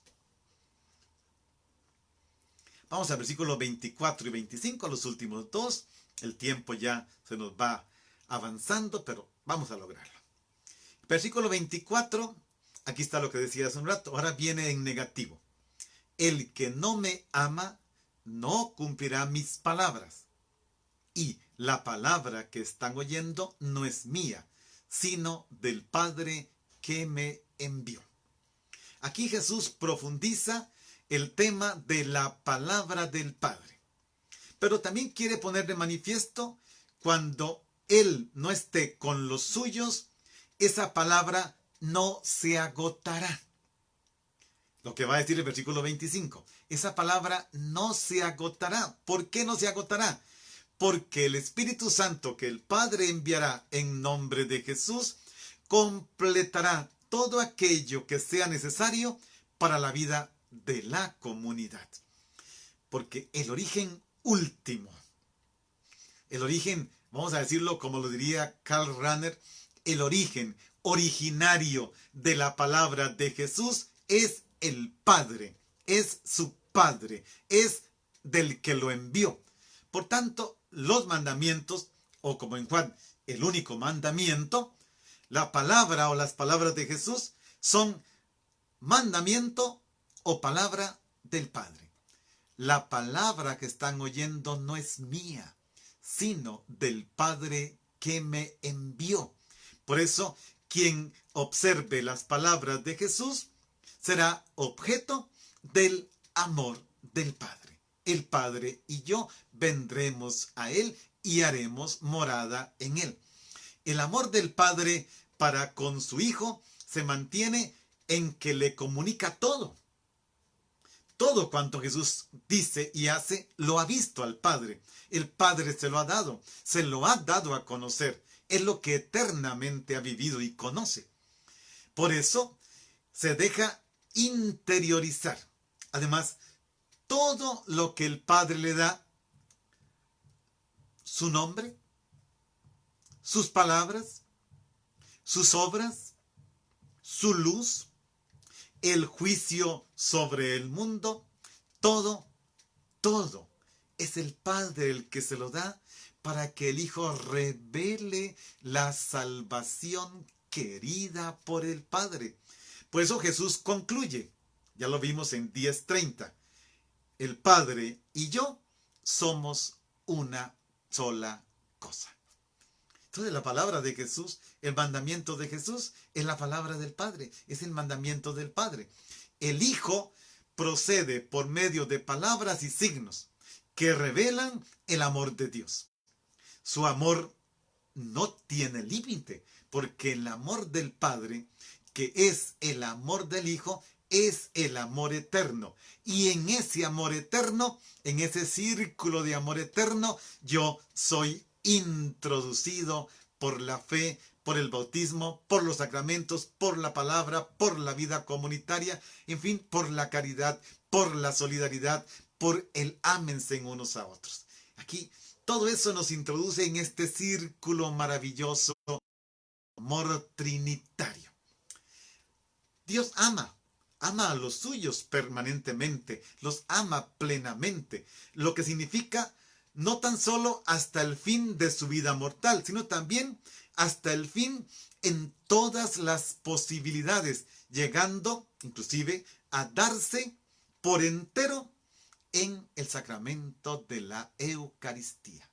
Vamos al versículo 24 y 25, los últimos dos. El tiempo ya se nos va avanzando, pero vamos a lograrlo. Versículo 24, aquí está lo que decía hace un rato, ahora viene en negativo. El que no me ama, no cumplirá mis palabras. Y la palabra que están oyendo no es mía, sino del Padre que me envió. Aquí Jesús profundiza el tema de la palabra del Padre. Pero también quiere poner de manifiesto cuando Él no esté con los suyos, esa palabra no se agotará. Lo que va a decir el versículo 25. Esa palabra no se agotará. ¿Por qué no se agotará? Porque el Espíritu Santo que el Padre enviará en nombre de Jesús completará todo aquello que sea necesario para la vida de la comunidad. Porque el origen último, el origen, vamos a decirlo como lo diría Karl Rahner, el origen originario de la palabra de Jesús es el Padre, es su Padre, es del que lo envió. Por tanto, los mandamientos, o como en Juan, el único mandamiento, la palabra o las palabras de Jesús son mandamiento o palabra del Padre. La palabra que están oyendo no es mía, sino del Padre que me envió. Por eso, quien observe las palabras de Jesús será objeto del amor del Padre. El Padre y yo vendremos a Él y haremos morada en Él. El amor del Padre para con su Hijo se mantiene en que le comunica todo. Todo cuanto Jesús dice y hace, lo ha visto al Padre. El Padre se lo ha dado a conocer. Es lo que eternamente ha vivido y conoce. Por eso, se deja interiorizar. Además, todo lo que el Padre le da, su nombre, sus palabras, sus obras, su luz, el juicio sobre el mundo, todo es el Padre el que se lo da para que el Hijo revele la salvación querida por el Padre. Por eso Jesús concluye, ya lo vimos en 10:30, el Padre y yo somos una sola cosa. Entonces la palabra de Jesús, el mandamiento de Jesús es la palabra del Padre, es el mandamiento del Padre. El Hijo procede por medio de palabras y signos que revelan el amor de Dios. Su amor no tiene límite, porque el amor del Padre, que es el amor del Hijo, es el amor eterno. Y en ese amor eterno, en ese círculo de amor eterno, yo soy introducido por la fe, por el bautismo, por los sacramentos, por la palabra, por la vida comunitaria, en fin, por la caridad, por la solidaridad, por el ámense en unos a otros. Aquí todo eso nos introduce en este círculo maravilloso, amor trinitario. Dios ama a los suyos permanentemente, los ama plenamente, lo que significa no tan solo hasta el fin de su vida mortal, sino también hasta el fin en todas las posibilidades, llegando inclusive a darse por entero en el sacramento de la Eucaristía.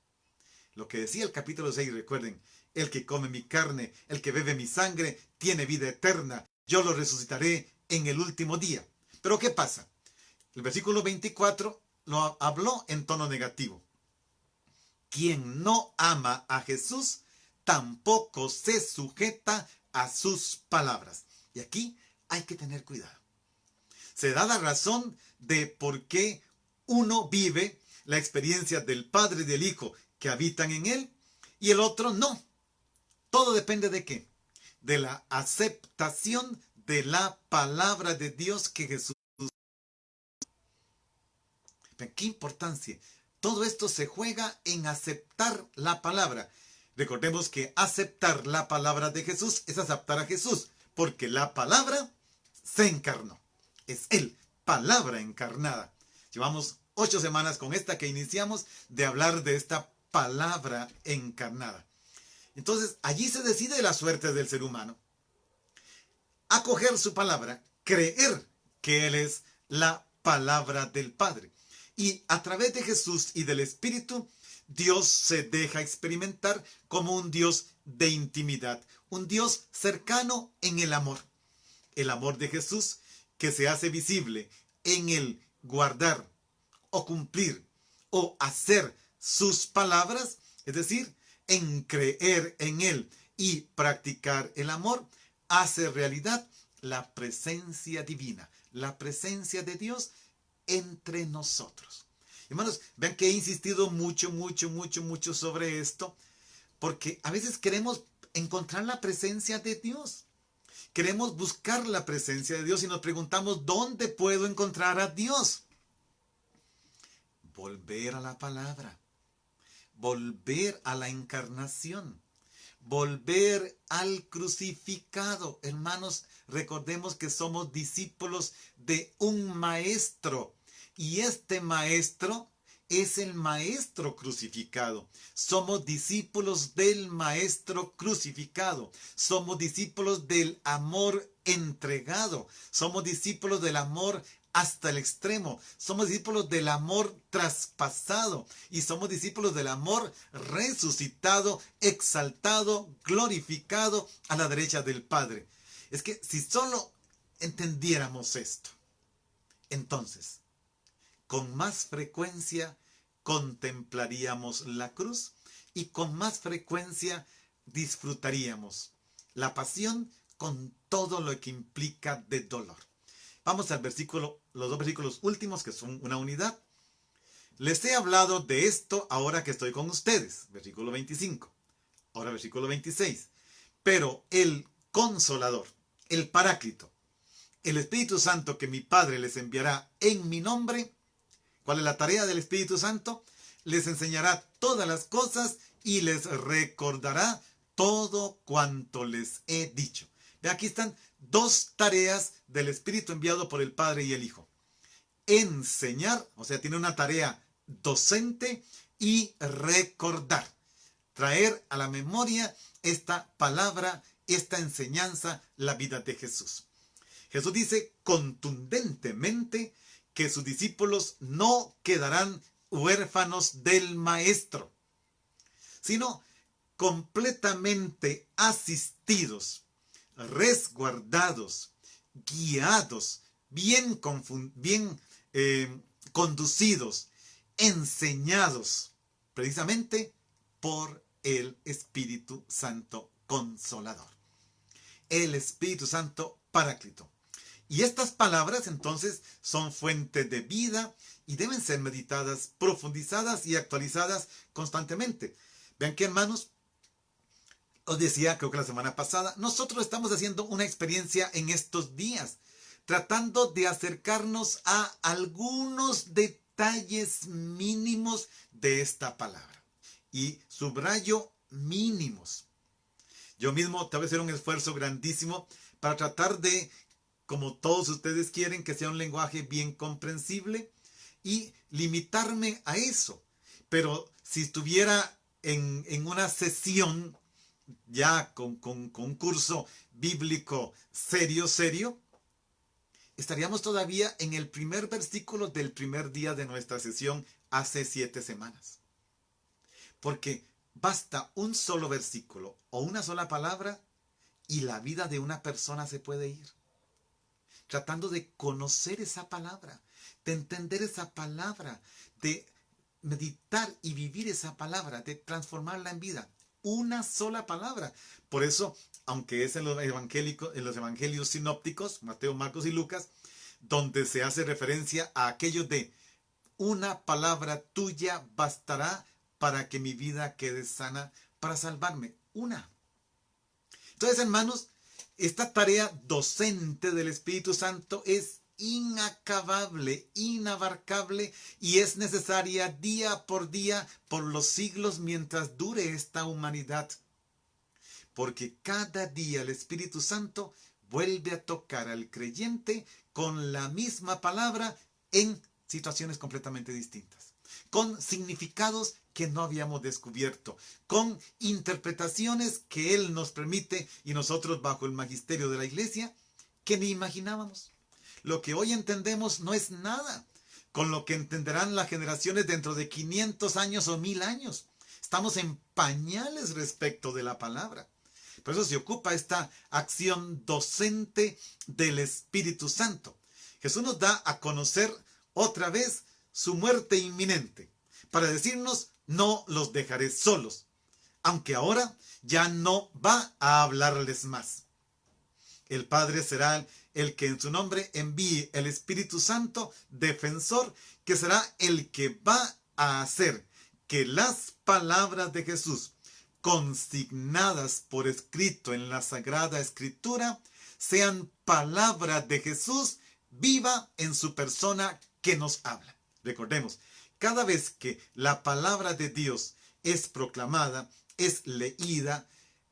Lo que decía el capítulo 6, recuerden, el que come mi carne, el que bebe mi sangre, tiene vida eterna, yo lo resucitaré en el último día. Pero ¿qué pasa? El versículo 24 lo habló en tono negativo. Quien no ama a Jesús, tampoco se sujeta a sus palabras. Y aquí hay que tener cuidado. Se da la razón de por qué uno vive la experiencia del Padre y del Hijo que habitan en él y el otro no. Todo depende de qué? De la aceptación de la palabra de Dios que Jesús. ¿Qué importancia? Todo esto se juega en aceptar la palabra. Recordemos que aceptar la palabra de Jesús es aceptar a Jesús, porque la palabra se encarnó. Es Él, palabra encarnada. Llevamos 8 semanas con esta que iniciamos de hablar de esta palabra encarnada. Entonces, allí se decide la suerte del ser humano. Acoger su palabra, creer que Él es la palabra del Padre. Y a través de Jesús y del Espíritu, Dios se deja experimentar como un Dios de intimidad, un Dios cercano en el amor. El amor de Jesús que se hace visible en el guardar o cumplir o hacer sus palabras, es decir, en creer en Él y practicar el amor, hace realidad la presencia divina, la presencia de Dios entre nosotros. Hermanos, vean que he insistido mucho sobre esto, porque a veces queremos encontrar la presencia de Dios. Queremos buscar la presencia de Dios y nos preguntamos, ¿dónde puedo encontrar a Dios? Volver a la palabra, volver a la encarnación, volver al crucificado. Hermanos, recordemos que somos discípulos de un maestro y este maestro es el maestro crucificado. Somos discípulos del maestro crucificado. Somos discípulos del amor entregado. Somos discípulos del amor hasta el extremo. Somos discípulos del amor traspasado y somos discípulos del amor resucitado, exaltado, glorificado a la derecha del Padre. Es que si solo entendiéramos esto, entonces, con más frecuencia contemplaríamos la cruz y con más frecuencia disfrutaríamos la pasión con todo lo que implica de dolor. Vamos al versículo, los 2 versículos últimos que son una unidad. Les he hablado de esto ahora que estoy con ustedes. Versículo 25. Ahora versículo 26. Pero el Consolador, el Paráclito, el Espíritu Santo que mi Padre les enviará en mi nombre. ¿Cuál es la tarea del Espíritu Santo? Les enseñará todas las cosas y les recordará todo cuanto les he dicho. Ve, aquí están 2 tareas del Espíritu enviado por el Padre y el Hijo. Enseñar, o sea, tiene una tarea docente, y recordar. Traer a la memoria esta palabra, esta enseñanza, la vida de Jesús. Jesús dice contundentemente que sus discípulos no quedarán huérfanos del Maestro, sino completamente asistidos, resguardados, guiados, bien conducidos, enseñados, precisamente por el Espíritu Santo Consolador, el Espíritu Santo Paráclito. Y estas palabras entonces son fuente de vida y deben ser meditadas, profundizadas y actualizadas constantemente. Vean que, hermanos, os decía, creo que la semana pasada, nosotros estamos haciendo una experiencia en estos días, tratando de acercarnos a algunos detalles mínimos de esta palabra. Y subrayo mínimos. Yo mismo te voy a hacer un esfuerzo grandísimo para tratar de, como todos ustedes quieren, que sea un lenguaje bien comprensible y limitarme a eso. Pero si estuviera en una sesión ya con un curso bíblico serio, estaríamos todavía en el primer versículo del primer día de nuestra sesión hace 7 semanas. Porque basta un solo versículo o una sola palabra y la vida de una persona se puede ir. Tratando de conocer esa palabra, de entender esa palabra, de meditar y vivir esa palabra, de transformarla en vida. Una sola palabra. Por eso, aunque es en los evangelios sinópticos, Mateo, Marcos y Lucas, donde se hace referencia a aquello de una palabra tuya bastará para que mi vida quede sana, para salvarme. Una. Entonces, hermanos, esta tarea docente del Espíritu Santo es inacabable, inabarcable y es necesaria día por día por los siglos mientras dure esta humanidad. Porque cada día el Espíritu Santo vuelve a tocar al creyente con la misma palabra en situaciones completamente distintas, con significados que no habíamos descubierto, con interpretaciones que Él nos permite y nosotros bajo el magisterio de la Iglesia que ni imaginábamos. Lo que hoy entendemos no es nada con lo que entenderán las generaciones dentro de 500 años o 1000 años. Estamos en pañales respecto de la palabra. Por eso se ocupa esta acción docente del Espíritu Santo. Jesús nos da a conocer otra vez su muerte inminente para decirnos: no los dejaré solos, aunque ahora ya no va a hablarles más. El Padre será el que en su nombre envíe el Espíritu Santo, defensor, que será el que va a hacer que las palabras de Jesús, consignadas por escrito en la Sagrada Escritura, sean palabras de Jesús viva en su persona que nos habla. Recordemos, cada vez que la palabra de Dios es proclamada, es leída,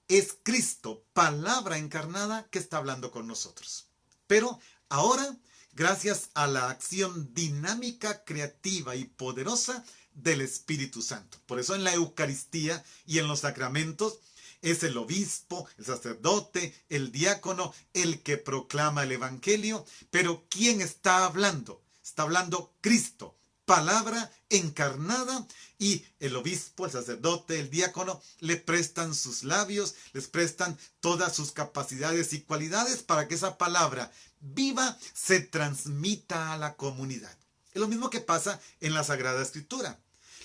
es Cristo, palabra encarnada, que está hablando con nosotros. Pero ahora, gracias a la acción dinámica, creativa y poderosa del Espíritu Santo. Por eso en la Eucaristía y en los sacramentos es el obispo, el sacerdote, el diácono, el que proclama el Evangelio. Pero ¿quién está hablando? Está hablando Cristo, palabra encarnada, y el obispo, el sacerdote, el diácono le prestan sus labios, les prestan todas sus capacidades y cualidades para que esa palabra viva se transmita a la comunidad. Es lo mismo que pasa en la Sagrada Escritura.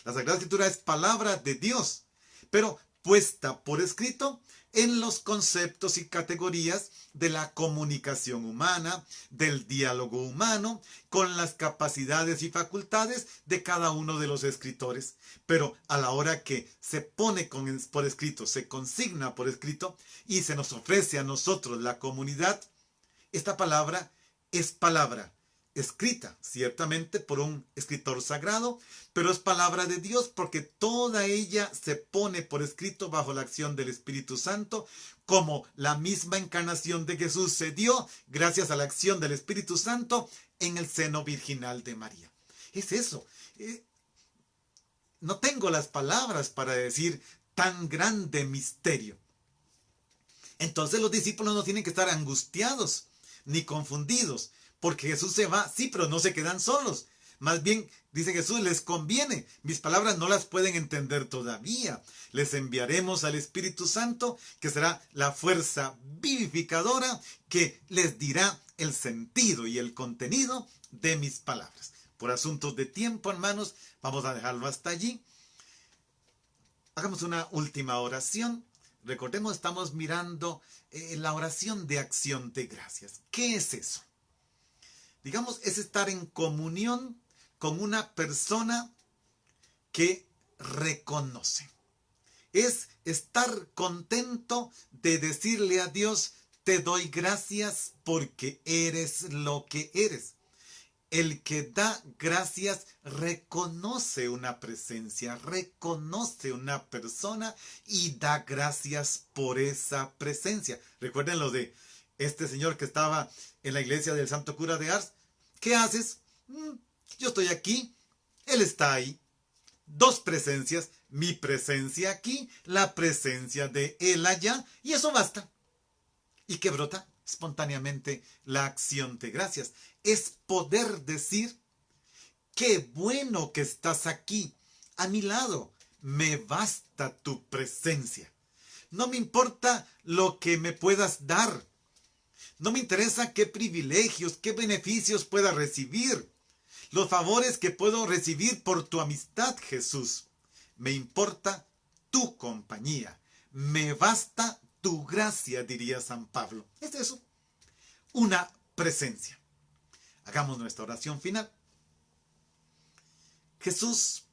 La Sagrada Escritura es palabra de Dios, pero puesta por escrito en los conceptos y categorías de la comunicación humana, del diálogo humano, con las capacidades y facultades de cada uno de los escritores. Pero a la hora que se pone por escrito, se consigna por escrito y se nos ofrece a nosotros, la comunidad, esta palabra es palabra escrita, ciertamente por un escritor sagrado, pero es palabra de Dios porque toda ella se pone por escrito bajo la acción del Espíritu Santo, como la misma encarnación de Jesús se dio gracias a la acción del Espíritu Santo en el seno virginal de María. Es eso. No tengo las palabras para decir tan grande misterio. Entonces los discípulos no tienen que estar angustiados ni confundidos, porque Jesús se va, sí, pero no se quedan solos. Más bien, dice Jesús, les conviene. Mis palabras no las pueden entender todavía. Les enviaremos al Espíritu Santo, que será la fuerza vivificadora que les dirá el sentido y el contenido de mis palabras. Por asuntos de tiempo, hermanos, vamos a dejarlo hasta allí. Hagamos una última oración. Recordemos, estamos mirando la oración de acción de gracias. ¿Qué es eso? Digamos, es estar en comunión con una persona que reconoce. Es estar contento de decirle a Dios: te doy gracias porque eres lo que eres. El que da gracias reconoce una presencia, reconoce una persona y da gracias por esa presencia. Recuerden lo de este señor que estaba en la iglesia del Santo Cura de Ars. ¿Qué haces? Yo estoy aquí, él está ahí. Dos presencias, mi presencia aquí, la presencia de Él allá, y eso basta. ¿Y qué brota? Espontáneamente la acción de gracias. Es poder decir, qué bueno que estás aquí, a mi lado. Me basta tu presencia. No me importa lo que me puedas dar. No me interesa qué privilegios, qué beneficios pueda recibir. Los favores que puedo recibir por tu amistad, Jesús. Me importa tu compañía. Me basta tu gracia, diría San Pablo. Es eso. Una presencia. Hagamos nuestra oración final. Jesús,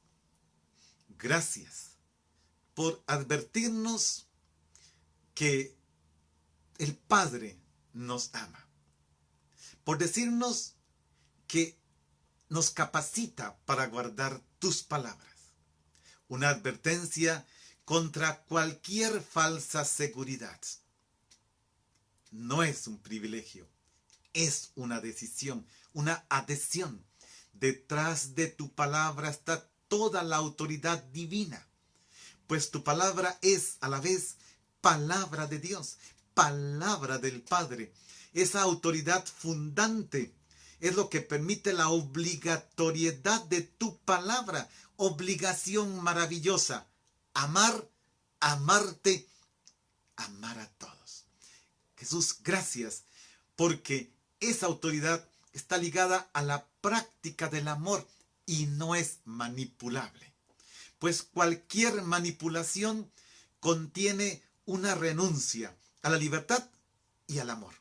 gracias por advertirnos que el Padre nos ama. Por decirnos que nos capacita para guardar tus palabras. Una advertencia contra cualquier falsa seguridad. No es un privilegio, es una decisión, una adhesión. Detrás de tu palabra está toda la autoridad divina, pues tu palabra es a la vez palabra de Dios, palabra del Padre. Esa autoridad fundante es lo que permite la obligatoriedad de tu palabra, obligación maravillosa, amar, amarte, amar a todos. Jesús, gracias, porque esa autoridad está ligada a la práctica del amor y no es manipulable. Pues cualquier manipulación contiene una renuncia a la libertad y al amor.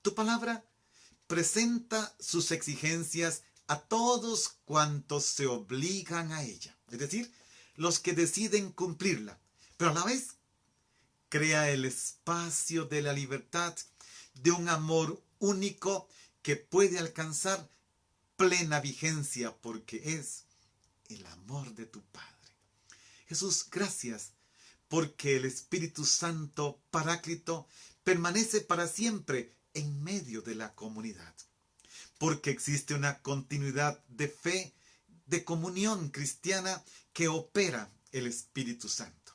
Tu palabra presenta sus exigencias a todos cuantos se obligan a ella, es decir, los que deciden cumplirla, pero a la vez crea el espacio de la libertad, de un amor único que puede alcanzar plena vigencia porque es el amor de tu Padre. Jesús, gracias porque el Espíritu Santo Paráclito permanece para siempre en medio de la comunidad. Porque existe una continuidad de fe, de comunión cristiana que opera el Espíritu Santo.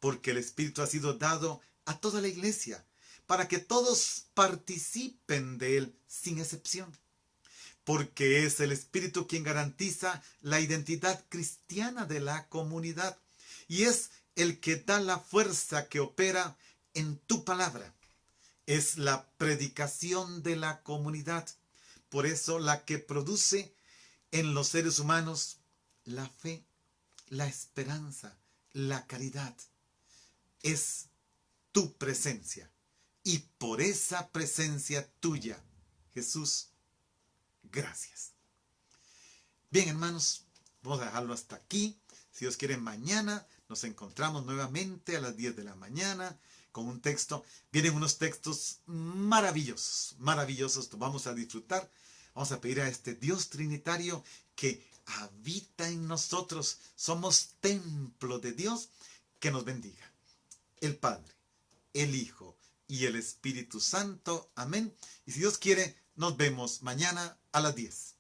Porque el Espíritu ha sido dado a toda la iglesia para que todos participen de él sin excepción. Porque es el Espíritu quien garantiza la identidad cristiana de la comunidad y es el que da la fuerza que opera en tu palabra. Es la predicación de la comunidad, por eso la que produce en los seres humanos la fe, la esperanza, la caridad. Es tu presencia y por esa presencia tuya, Jesús, gracias. Bien, hermanos, vamos a dejarlo hasta aquí. Si Dios quiere, mañana nos encontramos nuevamente a las 10 de la mañana con un texto. Vienen unos textos maravillosos, maravillosos. Vamos a disfrutar. Vamos a pedir a este Dios trinitario que habita en nosotros. Somos templo de Dios, que nos bendiga. El Padre, el Hijo y el Espíritu Santo. Amén. Y si Dios quiere, nos vemos mañana a las 10.